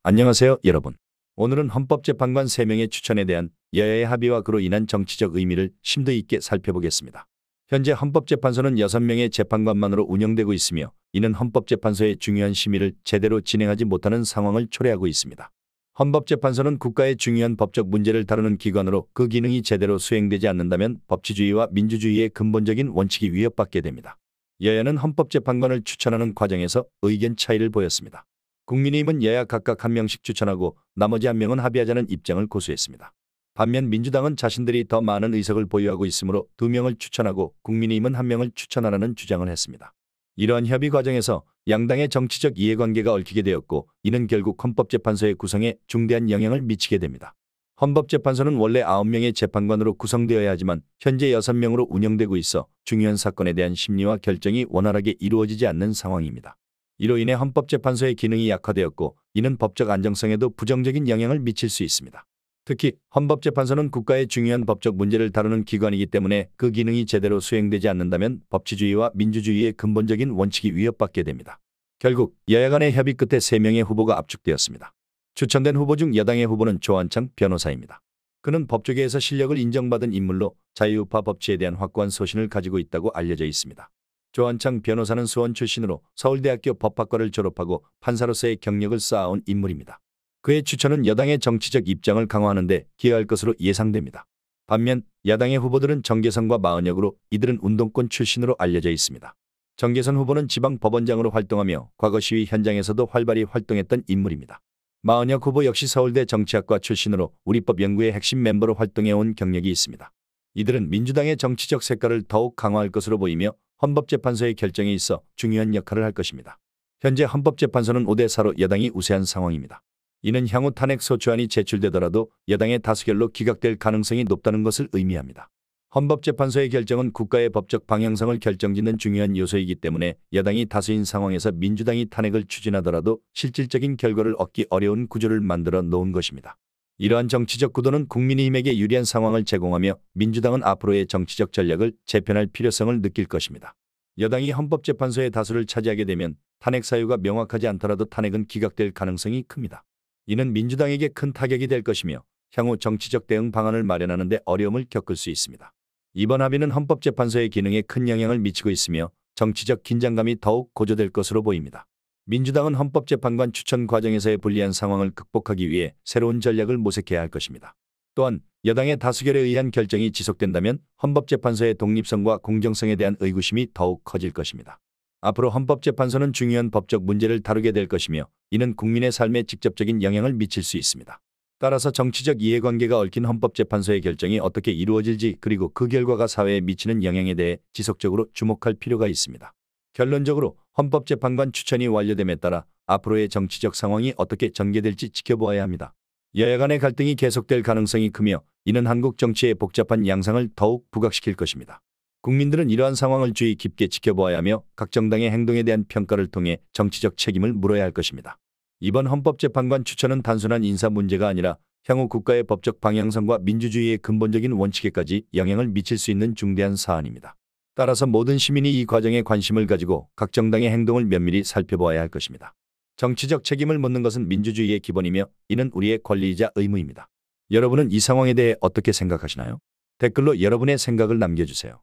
안녕하세요, 여러분. 오늘은 헌법재판관 3명의 추천에 대한 여야의 합의와 그로 인한 정치적 의미를 심도 있게 살펴보겠습니다. 현재 헌법재판소는 6명의 재판관만으로 운영되고 있으며 이는 헌법재판소의 중요한 심의를 제대로 진행하지 못하는 상황을 초래하고 있습니다. 헌법재판소는 국가의 중요한 법적 문제를 다루는 기관으로 그 기능이 제대로 수행되지 않는다면 법치주의와 민주주의의 근본적인 원칙이 위협받게 됩니다. 여야는 헌법재판관을 추천하는 과정에서 의견 차이를 보였습니다. 국민의힘은 여야 각각 1명씩 추천하고 나머지 1명은 합의하자는 입장을 고수했습니다. 반면 민주당은 자신들이 더 많은 의석을 보유하고 있으므로 2명을 추천하고 국민의힘은 1명을 추천하라는 주장을 했습니다. 이러한 협의 과정에서 양당의 정치적 이해관계가 얽히게 되었고 이는 결국 헌법재판소의 구성에 중대한 영향을 미치게 됩니다. 헌법재판소는 원래 9명의 재판관으로 구성되어야 하지만 현재 6명으로 운영되고 있어 중요한 사건에 대한 심리와 결정이 원활하게 이루어지지 않는 상황입니다. 이로 인해 헌법재판소의 기능이 약화되었고 이는 법적 안정성에도 부정적인 영향을 미칠 수 있습니다. 특히 헌법재판소는 국가의 중요한 법적 문제를 다루는 기관이기 때문에 그 기능이 제대로 수행되지 않는다면 법치주의와 민주주의의 근본적인 원칙이 위협받게 됩니다. 결국 여야 간의 협의 끝에 3명의 후보가 압축되었습니다. 추천된 후보 중 여당의 후보는 조한창 변호사입니다. 그는 법조계에서 실력을 인정받은 인물로 자유우파 법치에 대한 확고한 소신을 가지고 있다고 알려져 있습니다. 조한창 변호사는 수원 출신으로 서울대학교 법학과를 졸업하고 판사로서의 경력을 쌓아온 인물입니다. 그의 추천은 여당의 정치적 입장을 강화하는 데 기여할 것으로 예상됩니다. 반면 야당의 후보들은 정계선과 마은혁으로 이들은 운동권 출신으로 알려져 있습니다. 정계선 후보는 지방법원장으로 활동하며 과거 시위 현장에서도 활발히 활동했던 인물입니다. 마은혁 후보 역시 서울대 정치학과 출신으로 우리법 연구의 핵심 멤버로 활동해온 경력이 있습니다. 이들은 민주당의 정치적 색깔을 더욱 강화할 것으로 보이며 헌법재판소의 결정에 있어 중요한 역할을 할 것입니다. 현재 헌법재판소는 5대4로 여당이 우세한 상황입니다. 이는 향후 탄핵 소추안이 제출되더라도 여당의 다수결로 기각될 가능성이 높다는 것을 의미합니다. 헌법재판소의 결정은 국가의 법적 방향성을 결정짓는 중요한 요소이기 때문에 여당이 다수인 상황에서 민주당이 탄핵을 추진하더라도 실질적인 결과를 얻기 어려운 구조를 만들어 놓은 것입니다. 이러한 정치적 구도는 국민의힘에게 유리한 상황을 제공하며 민주당은 앞으로의 정치적 전략을 재편할 필요성을 느낄 것입니다. 여당이 헌법재판소의 다수를 차지하게 되면 탄핵 사유가 명확하지 않더라도 탄핵은 기각될 가능성이 큽니다. 이는 민주당에게 큰 타격이 될 것이며 향후 정치적 대응 방안을 마련하는 데 어려움을 겪을 수 있습니다. 이번 합의는 헌법재판소의 기능에 큰 영향을 미치고 있으며 정치적 긴장감이 더욱 고조될 것으로 보입니다. 민주당은 헌법재판관 추천 과정에서의 불리한 상황을 극복하기 위해 새로운 전략을 모색해야 할 것입니다. 또한 여당의 다수결에 의한 결정이 지속된다면 헌법재판소의 독립성과 공정성에 대한 의구심이 더욱 커질 것입니다. 앞으로 헌법재판소는 중요한 법적 문제를 다루게 될 것이며 이는 국민의 삶에 직접적인 영향을 미칠 수 있습니다. 따라서 정치적 이해관계가 얽힌 헌법재판소의 결정이 어떻게 이루어질지 그리고 그 결과가 사회에 미치는 영향에 대해 지속적으로 주목할 필요가 있습니다. 결론적으로 헌법재판관 추천이 완료됨에 따라 앞으로의 정치적 상황이 어떻게 전개될지 지켜보아야 합니다. 여야 간의 갈등이 계속될 가능성이 크며 이는 한국 정치의 복잡한 양상을 더욱 부각시킬 것입니다. 국민들은 이러한 상황을 주의 깊게 지켜보아야 하며 각 정당의 행동에 대한 평가를 통해 정치적 책임을 물어야 할 것입니다. 이번 헌법재판관 추천은 단순한 인사 문제가 아니라 향후 국가의 법적 방향성과 민주주의의 근본적인 원칙에까지 영향을 미칠 수 있는 중대한 사안입니다. 따라서 모든 시민이 이 과정에 관심을 가지고 각 정당의 행동을 면밀히 살펴보아야 할 것입니다. 정치적 책임을 묻는 것은 민주주의의 기본이며 이는 우리의 권리이자 의무입니다. 여러분은 이 상황에 대해 어떻게 생각하시나요? 댓글로 여러분의 생각을 남겨주세요.